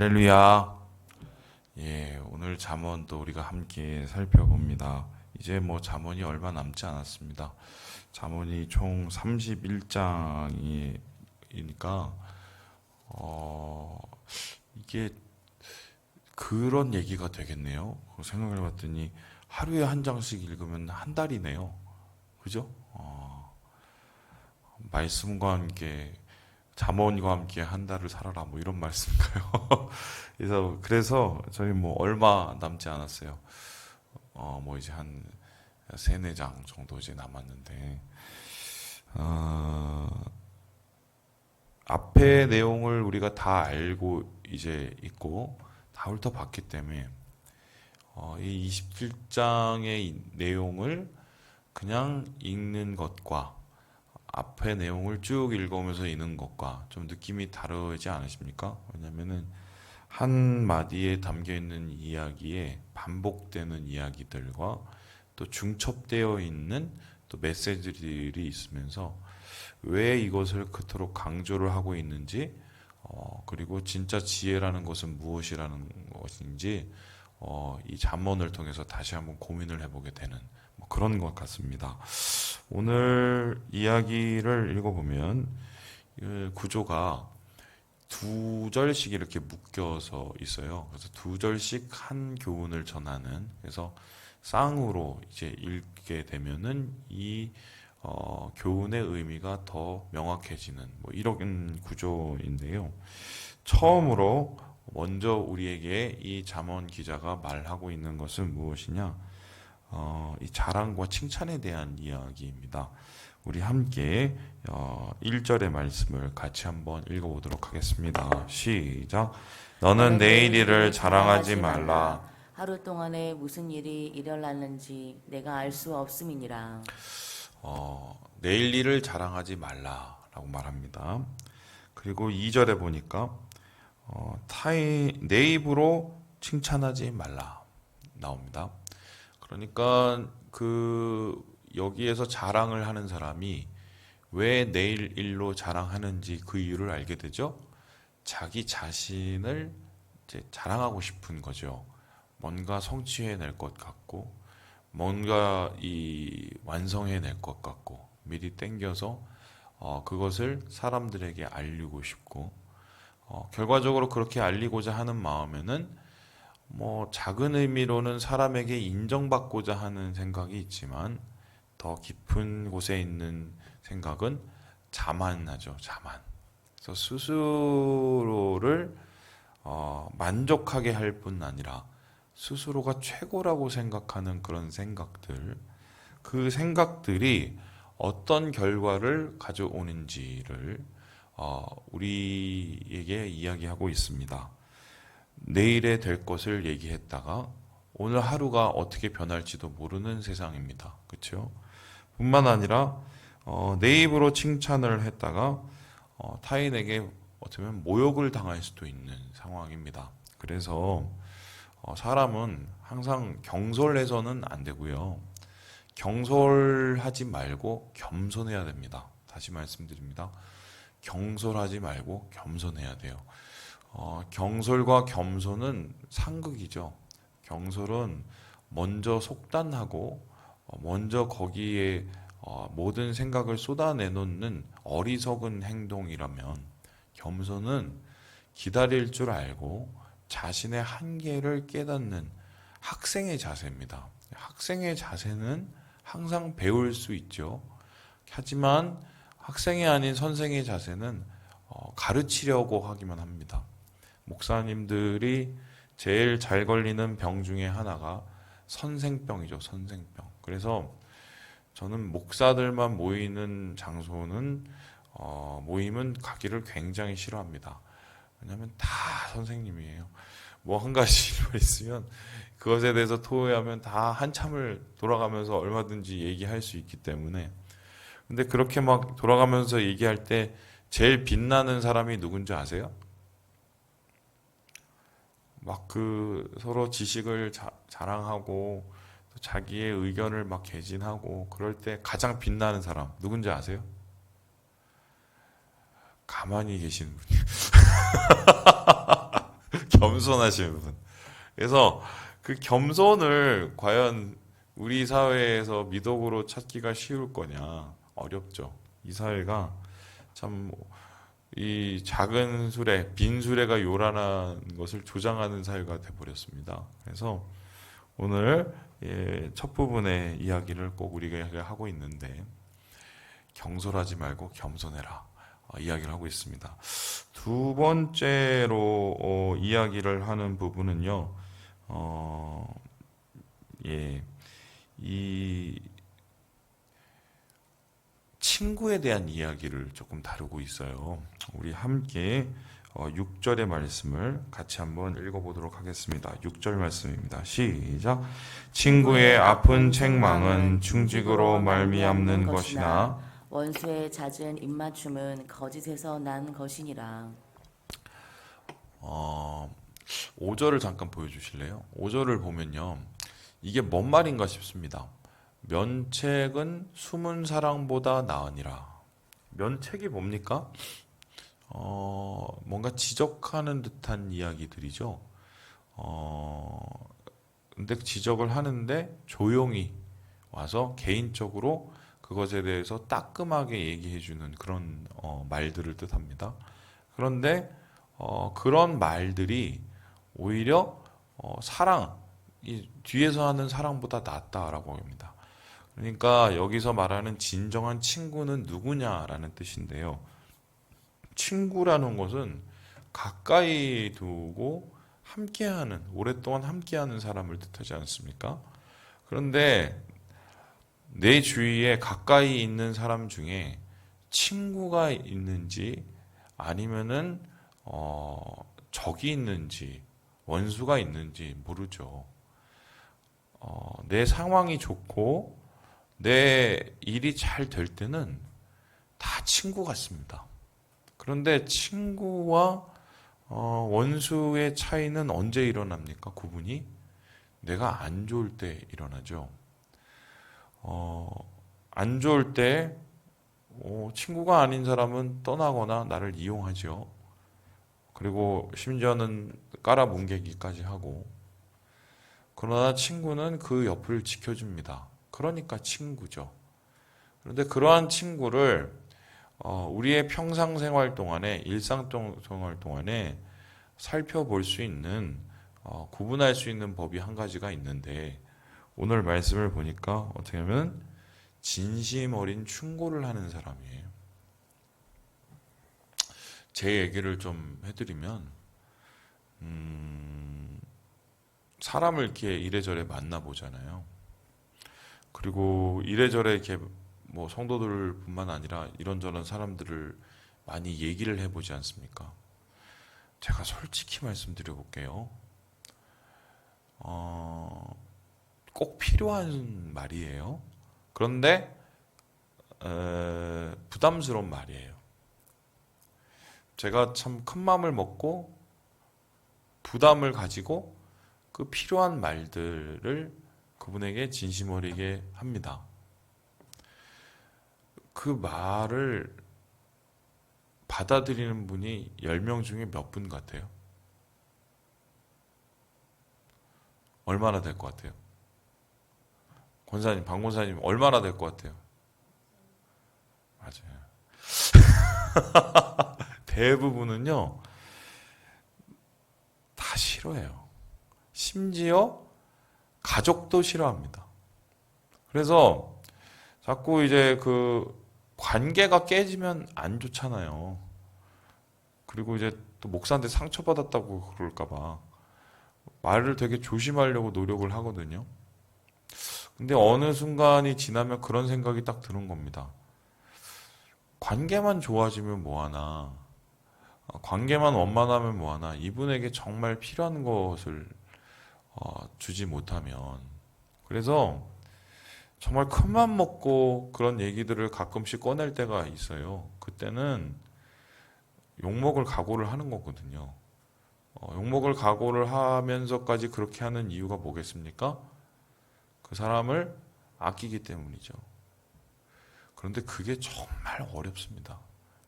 할렐루야. 예, 오늘 잠언도 우리가 함께 살펴봅니다. 이제 뭐 잠언이 얼마 남지 않았습니다. 잠언이 총 31장이니까 이게 그런 얘기가 되겠네요. 생각을 해봤더니 하루에 한 장씩 읽으면 한 달이네요. 그죠? 말씀과 함께 잠언과 함께 한 달을 살아라 뭐 이런 말씀인가요? 그래서 저희 뭐 얼마 남지 않았어요. 뭐 이제 한 세네 장 정도 이제 남았는데 앞에 내용을 우리가 다 알고 이제 있고 다 훑어봤기 때문에 이 27장의 내용을 그냥 읽는 것과 앞에 내용을 쭉 읽으면서 읽는 것과 좀 느낌이 다르지 않으십니까? 왜냐면은 한 마디에 담겨 있는 이야기에 반복되는 이야기들과 또 중첩되어 있는 또 메시지들이 있으면서 왜 이것을 그토록 강조를 하고 있는지, 그리고 진짜 지혜라는 것은 무엇이라는 것인지, 이 잠언을 통해서 다시 한번 고민을 해보게 되는 뭐 그런 것 같습니다. 오늘 이야기를 읽어보면 이 구조가 두 절씩 이렇게 묶여서 있어요. 그래서 두 절씩 한 교훈을 전하는, 그래서 쌍으로 이제 읽게 되면은 이 교훈의 의미가 더 명확해지는 뭐 이런 구조인데요. 처음으로 먼저 우리에게 이 잠언 기자가 말하고 있는 것은 무엇이냐? 이 자랑과 칭찬에 대한 이야기입니다. 우리 함께 1절의 말씀을 같이 한번 읽어보도록 하겠습니다. 시작. 너는 내일 일을 자랑하지 말라. 하루 동안에 무슨 일이 일어났는지 내가 알 수 없음이니라. 내일 일을 자랑하지 말라라고 말합니다. 그리고 2절에 보니까 내 입으로 칭찬하지 말라 나옵니다. 그러니까 여기에서 자랑을 하는 사람이 왜 내일 일로 자랑하는지 그 이유를 알게 되죠. 자기 자신을 이제 자랑하고 싶은 거죠. 뭔가 성취해낼 것 같고, 뭔가 완성해낼 것 같고, 미리 땡겨서 그것을 사람들에게 알리고 싶고, 결과적으로 그렇게 알리고자 하는 마음에는 뭐 작은 의미로는 사람에게 인정받고자 하는 생각이 있지만 더 깊은 곳에 있는 생각은 자만하죠. 자만. 그래서 스스로를 만족하게 할 뿐 아니라 스스로가 최고라고 생각하는 그런 생각들, 그 생각들이 어떤 결과를 가져오는지를 우리에게 이야기하고 있습니다. 내일에 될 것을 얘기했다가 오늘 하루가 어떻게 변할지도 모르는 세상입니다. 그렇죠? 뿐만 아니라 내 입으로 칭찬을 했다가 타인에게 어떻게 보면 모욕을 당할 수도 있는 상황입니다. 그래서 사람은 항상 경솔해서는 안 되고요. 경솔하지 말고 겸손해야 됩니다. 다시 말씀드립니다. 경솔하지 말고 겸손해야 돼요. 경솔과 겸손은 상극이죠. 경솔은 먼저 속단하고 먼저 거기에 모든 생각을 쏟아내놓는 어리석은 행동이라면, 겸손은 기다릴 줄 알고 자신의 한계를 깨닫는 학생의 자세입니다. 학생의 자세는 항상 배울 수 있죠. 하지만 학생이 아닌 선생의 자세는 가르치려고 하기만 합니다. 목사님들이 제일 잘 걸리는 병 중에 하나가 선생병이죠. 선생병. 그래서 저는 목사들만 모이는 장소는 모임은 가기를 굉장히 싫어합니다. 왜냐하면 다 선생님이에요. 뭐 한 가지로 있으면 그것에 대해서 토의하면 다 한참을 돌아가면서 얼마든지 얘기할 수 있기 때문에. 근데 그렇게 막 돌아가면서 얘기할 때 제일 빛나는 사람이 누군지 아세요? 막 서로 지식을 자랑하고 또 자기의 의견을 막 개진하고 그럴 때 가장 빛나는 사람 누군지 아세요? 가만히 계시는 분이에요. 겸손하신 분. 그래서 그 겸손을 과연 우리 사회에서 미덕으로 찾기가 쉬울 거냐? 어렵죠. 이 사회가 참 이 작은 수레, 빈 수레가 요란한 것을 조장하는 사회가 돼버렸습니다. 그래서 오늘 첫 부분의 이야기를 꼭 우리가 하고 있는데 경솔하지 말고 겸손해라 이야기를 하고 있습니다. 두 번째로 이야기를 하는 부분은요. 예, 이 친구에 대한 이야기를 조금 다루고 있어요. 우리 함께 6절의 말씀을 같이 한번 읽어보도록 하겠습니다. 6절 말씀입니다. 시작. 친구의 아픈 책망은 충직으로 말미암는 것이나 원수의 잦은 입맞춤은 거짓에서 난 것이니라. 5절을 잠깐 보여주실래요? 5절을 보면요. 이게 뭔 말인가 싶습니다. 면책은 숨은 사랑보다 나으니라. 면책이 뭡니까? 뭔가 지적하는 듯한 이야기들이죠. 근데 지적을 하는데 조용히 와서 개인적으로 그것에 대해서 따끔하게 얘기해주는 그런 말들을 뜻합니다. 그런데 그런 말들이 오히려 사랑, 이 뒤에서 하는 사랑보다 낫다라고 합니다. 그러니까 여기서 말하는 진정한 친구는 누구냐라는 뜻인데요. 친구라는 것은 가까이 두고 함께하는, 오랫동안 함께하는 사람을 뜻하지 않습니까? 그런데 내 주위에 가까이 있는 사람 중에 친구가 있는지 아니면은 적이 있는지 원수가 있는지 모르죠. 내 상황이 좋고 내 일이 잘 될 때는 다 친구 같습니다. 그런데 친구와 원수의 차이는 언제 일어납니까? 구분이 내가 안 좋을 때 일어나죠. 안 좋을 때 친구가 아닌 사람은 떠나거나 나를 이용하죠. 그리고 심지어는 깔아뭉개기까지 하고. 그러나 친구는 그 옆을 지켜줍니다. 그러니까 친구죠. 그런데 그러한 친구를 우리의 평상생활 동안에 일상생활 동안에 살펴볼 수 있는 구분할 수 있는 법이 한 가지가 있는데 오늘 말씀을 보니까 어떻게 하면 진심 어린 충고를 하는 사람이에요. 제 얘기를 좀 해드리면 사람을 이렇게 이래저래 만나보잖아요. 그리고 이래저래 이렇게 뭐 성도들뿐만 아니라 이런저런 사람들을 많이 얘기를 해보지 않습니까? 제가 솔직히 말씀드려 볼게요. 꼭 필요한 말이에요. 그런데 부담스러운 말이에요. 제가 참 큰 마음을 먹고 부담을 가지고 그 필요한 말들을 그분에게 진심 어리게 합니다. 그 말을 받아들이는 분이 10명 중에 몇 분 같아요? 얼마나 될 것 같아요? 권사님, 박 권사님 얼마나 될 것 같아요? 맞아요. 대부분은요, 다 싫어해요. 심지어 가족도 싫어합니다. 그래서 자꾸 이제 그 관계가 깨지면 안 좋잖아요. 그리고 이제 또 목사한테 상처받았다고 그럴까봐 말을 되게 조심하려고 노력을 하거든요. 근데 어느 순간이 지나면 그런 생각이 딱 드는 겁니다. 관계만 좋아지면 뭐하나, 관계만 원만하면 뭐하나, 이분에게 정말 필요한 것을 주지 못하면. 그래서 정말 큰맘 먹고 그런 얘기들을 가끔씩 꺼낼 때가 있어요. 그때는 욕먹을 각오를 하는 거거든요. 욕먹을 각오를 하면서까지 그렇게 하는 이유가 뭐겠습니까? 그 사람을 아끼기 때문이죠. 그런데 그게 정말 어렵습니다.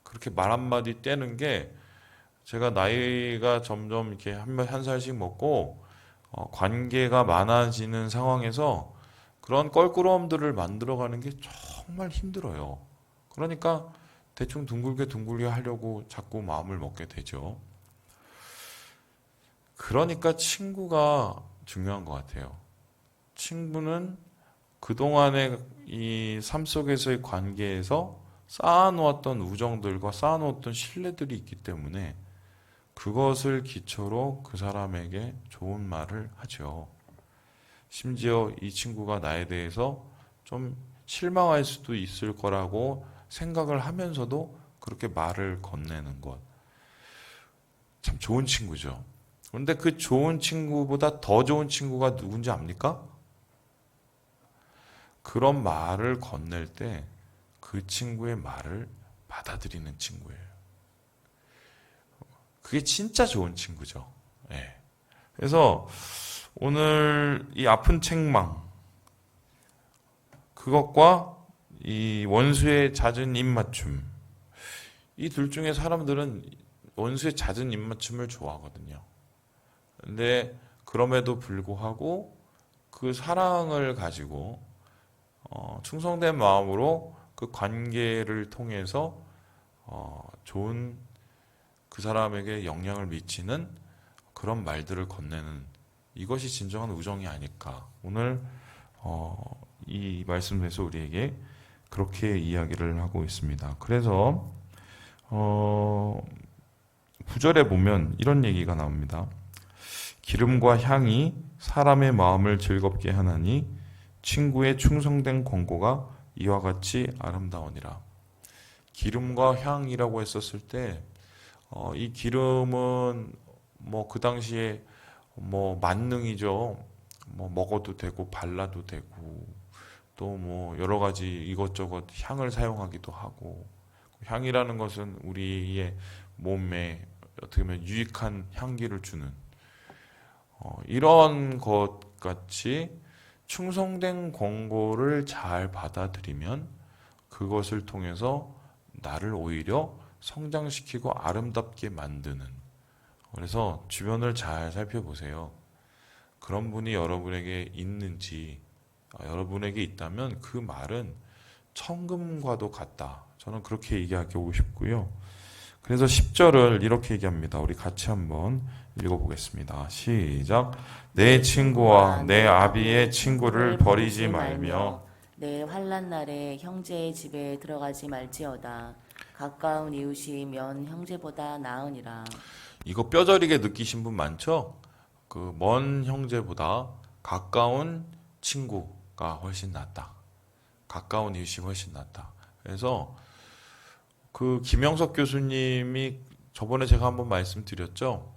그렇게 말 한마디 떼는 게 제가 나이가 점점 이렇게 한 살씩 먹고 관계가 많아지는 상황에서 그런 껄끄러움들을 만들어가는 게 정말 힘들어요. 그러니까 대충 둥글게 둥글게 하려고 자꾸 마음을 먹게 되죠. 그러니까 친구가 중요한 것 같아요. 친구는 그동안의 이 삶 속에서의 관계에서 쌓아놓았던 우정들과 쌓아놓았던 신뢰들이 있기 때문에 그것을 기초로 그 사람에게 좋은 말을 하죠. 심지어 이 친구가 나에 대해서 좀 실망할 수도 있을 거라고 생각을 하면서도 그렇게 말을 건네는 것. 참 좋은 친구죠. 그런데 그 좋은 친구보다 더 좋은 친구가 누군지 압니까? 그런 말을 건넬 때 그 친구의 말을 받아들이는 친구예요. 그게 진짜 좋은 친구죠. 예. 그래서 오늘 이 아픈 책망, 그것과 이 원수의 잦은 입맞춤, 이 둘 중에 사람들은 원수의 잦은 입맞춤을 좋아하거든요. 근데 그럼에도 불구하고 그 사랑을 가지고 충성된 마음으로 그 관계를 통해서 좋은 그 사람에게 영향을 미치는 그런 말들을 건네는 이것이 진정한 우정이 아닐까. 오늘 이 말씀에서 우리에게 그렇게 이야기를 하고 있습니다. 그래서 9절에 보면 이런 얘기가 나옵니다. 기름과 향이 사람의 마음을 즐겁게 하나니 친구의 충성된 권고가 이와 같이 아름다우니라. 기름과 향이라고 했었을 때 이 기름은 뭐 그 당시에 뭐 만능이죠. 뭐 먹어도 되고 발라도 되고 또 뭐 여러 가지 이것저것 향을 사용하기도 하고 향이라는 것은 우리의 몸에 어떻게 보면 유익한 향기를 주는 이런 것 같이 충성된 권고를 잘 받아들이면 그것을 통해서 나를 오히려 성장시키고 아름답게 만드는. 그래서 주변을 잘 살펴보세요. 그런 분이 여러분에게 있는지, 여러분에게 있다면 그 말은 천금과도 같다. 저는 그렇게 얘기하고 싶고요. 그래서 10절을 이렇게 얘기합니다. 우리 같이 한번 읽어보겠습니다. 시작. 내 친구와 내 아비의 친구를 버리지 말며 내 환난 날에 형제의 집에 들어가지 말지어다. 가까운 이웃이 면 형제보다 나으니라. 이거 뼈저리게 느끼신 분 많죠? 그 먼 형제보다 가까운 친구가 훨씬 낫다. 가까운 이웃이 훨씬 낫다. 그래서 그 김영석 교수님이 저번에 제가 한번 말씀드렸죠.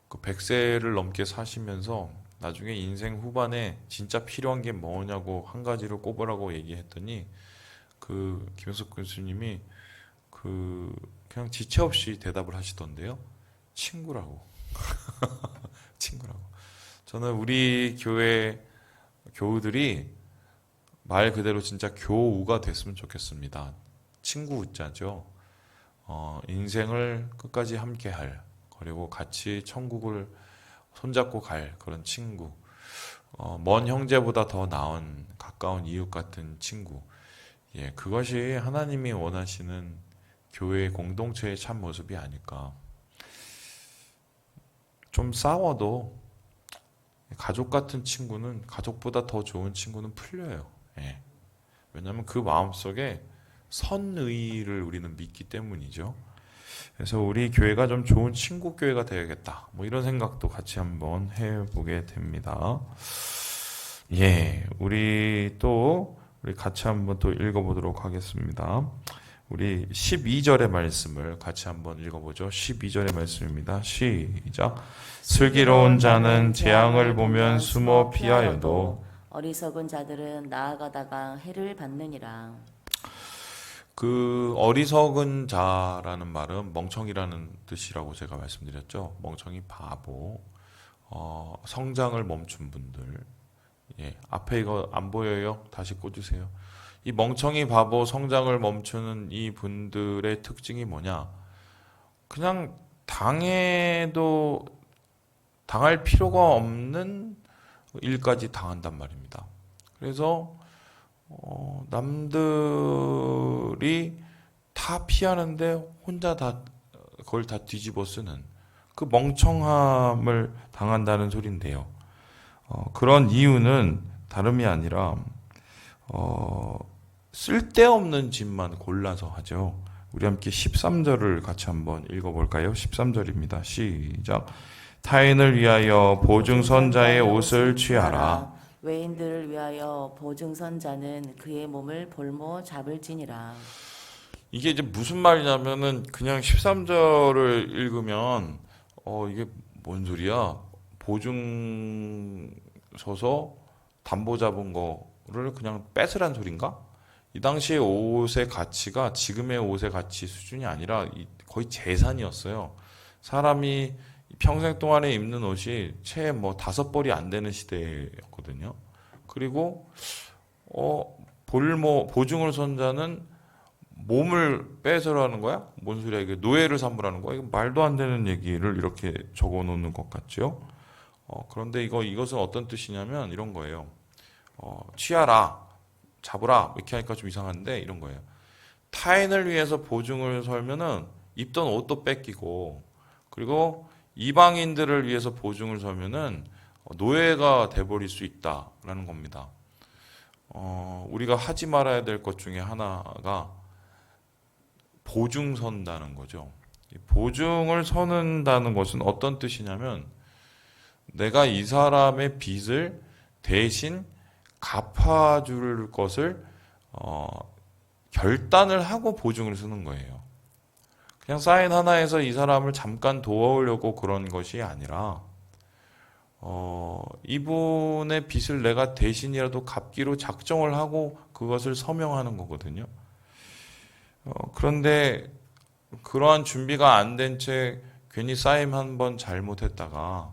그 100세를 넘게 사시면서 나중에 인생 후반에 진짜 필요한 게 뭐냐고 한 가지를 꼽으라고 얘기했더니 그 김영석 교수님이 그 그냥 지체 없이 대답을 하시던데요. 친구라고. 친구라고. 저는 우리 교회 교우들이 말 그대로 진짜 교우가 됐으면 좋겠습니다. 친구 우자죠. 인생을 끝까지 함께 할, 그리고 같이 천국을 손잡고 갈 그런 친구. 먼 형제보다 더 나은 가까운 이웃 같은 친구. 예, 그것이 하나님이 원하시는 교회의 공동체의 참 모습이 아닐까. 좀 싸워도 가족 같은 친구는, 가족보다 더 좋은 친구는 풀려요. 예. 왜냐하면 그 마음속에 선의를 우리는 믿기 때문이죠. 그래서 우리 교회가 좀 좋은 친구 교회가 되어야겠다. 뭐 이런 생각도 같이 한번 해보게 됩니다. 예, 우리 같이 한번 또 읽어보도록 하겠습니다. 우리 12절의 말씀을 같이 한번 읽어보죠. 12절의 말씀입니다. 시작. 슬기로운 자는 재앙을 보면 숨어 피하여도 어리석은 자들은 나아가다가 해를 받느니라. 그 어리석은 자라는 말은 멍청이라는 뜻이라고 제가 말씀드렸죠. 멍청이, 바보, 성장을 멈춘 분들. 예, 앞에 이거 안 보여요? 다시 꽂으세요. 이 멍청이, 바보, 성장을 멈추는 이 분들의 특징이 뭐냐? 그냥 당해도 당할 필요가 없는 일까지 당한단 말입니다. 그래서 남들이 다 피하는데 혼자 다 그걸 다 뒤집어 쓰는 그 멍청함을 당한다는 소린데요. 그런 이유는 다름이 아니라 쓸데없는 짓만 골라서 하죠. 우리 함께 13절을 같이 한번 읽어볼까요? 13절입니다. 시작. 타인을 위하여 보증선자의 옷을 취하라. 외인들을 위하여 보증선자는 그의 몸을 볼모 잡을지니라. 이게 이제 무슨 말이냐면은 그냥 13절을 읽으면 이게 뭔 소리야? 보증 서서 담보 잡은 거를 그냥 뺏으란 소린가? 이 당시의 옷의 가치가 지금의 옷의 가치 수준이 아니라 거의 재산이었어요. 사람이 평생 동안에 입는 옷이 채 뭐 5벌이 안 되는 시대였거든요. 그리고 보증을 선 자는 몸을 뺏으라는 거야? 뭔 소리야? 이게 노예를 삼으라는 거야? 이거 말도 안 되는 얘기를 이렇게 적어 놓는 것 같죠? 그런데 이것은 어떤 뜻이냐면 이런 거예요. 취하라, 잡으라, 이렇게 하니까 좀 이상한데 이런 거예요. 타인을 위해서 보증을 설면은 입던 옷도 뺏기고, 그리고 이방인들을 위해서 보증을 서면은 노예가 돼버릴 수 있다라는 겁니다. 우리가 하지 말아야 될 것 중에 하나가 보증 선다는 거죠. 보증을 서는다는 것은 어떤 뜻이냐면 내가 이 사람의 빚을 대신 갚아줄 것을 결단을 하고 보증을 쓰는 거예요. 그냥 사인 하나에서 이 사람을 잠깐 도와오려고 그런 것이 아니라 이분의 빚을 내가 대신이라도 갚기로 작정을 하고 그것을 서명하는 거거든요. 그런데 그러한 준비가 안 된 채 괜히 사인 한 번 잘못했다가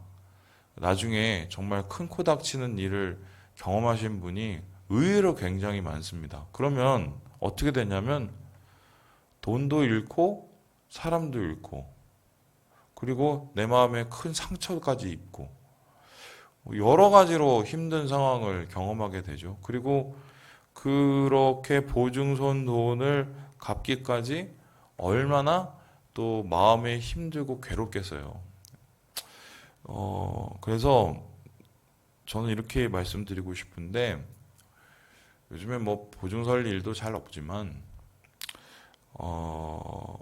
나중에 정말 큰 코 닥치는 일을 경험하신 분이 의외로 굉장히 많습니다. 그러면 어떻게 되냐면 돈도 잃고 사람도 잃고 그리고 내 마음에 큰 상처까지 입고 여러 가지로 힘든 상황을 경험하게 되죠. 그리고 그렇게 보증선 돈을 갚기까지 얼마나 또 마음에 힘들고 괴롭겠어요. 그래서 저는 이렇게 말씀드리고 싶은데 요즘에 뭐 보증 설 일도 잘 없지만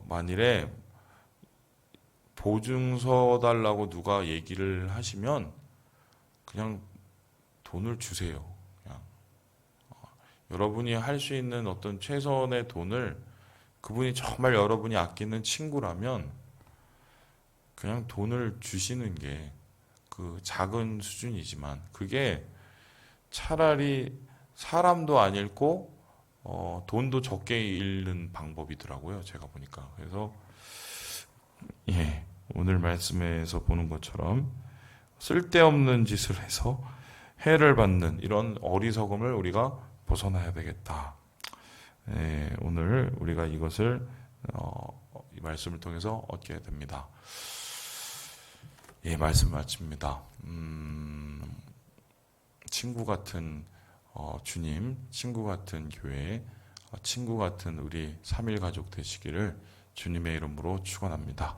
만일에 보증 서달라고 누가 얘기를 하시면 그냥 돈을 주세요. 그냥 여러분이 할 수 있는 어떤 최선의 돈을 그분이 정말 여러분이 아끼는 친구라면 그냥 돈을 주시는 게 그 작은 수준이지만 그게 차라리 사람도 안 잃고 돈도 적게 잃는 방법이더라고요. 제가 보니까. 그래서 오늘 말씀에서 보는 것처럼 쓸데없는 짓을 해서 해를 받는 이런 어리석음을 우리가 벗어나야 되겠다. 오늘 우리가 이것을 이 말씀을 통해서 얻게 됩니다. 말씀 마칩니다. 친구 같은 주님, 친구 같은 교회, 친구 같은 우리 3일 가족 되시기를 주님의 이름으로 축원합니다.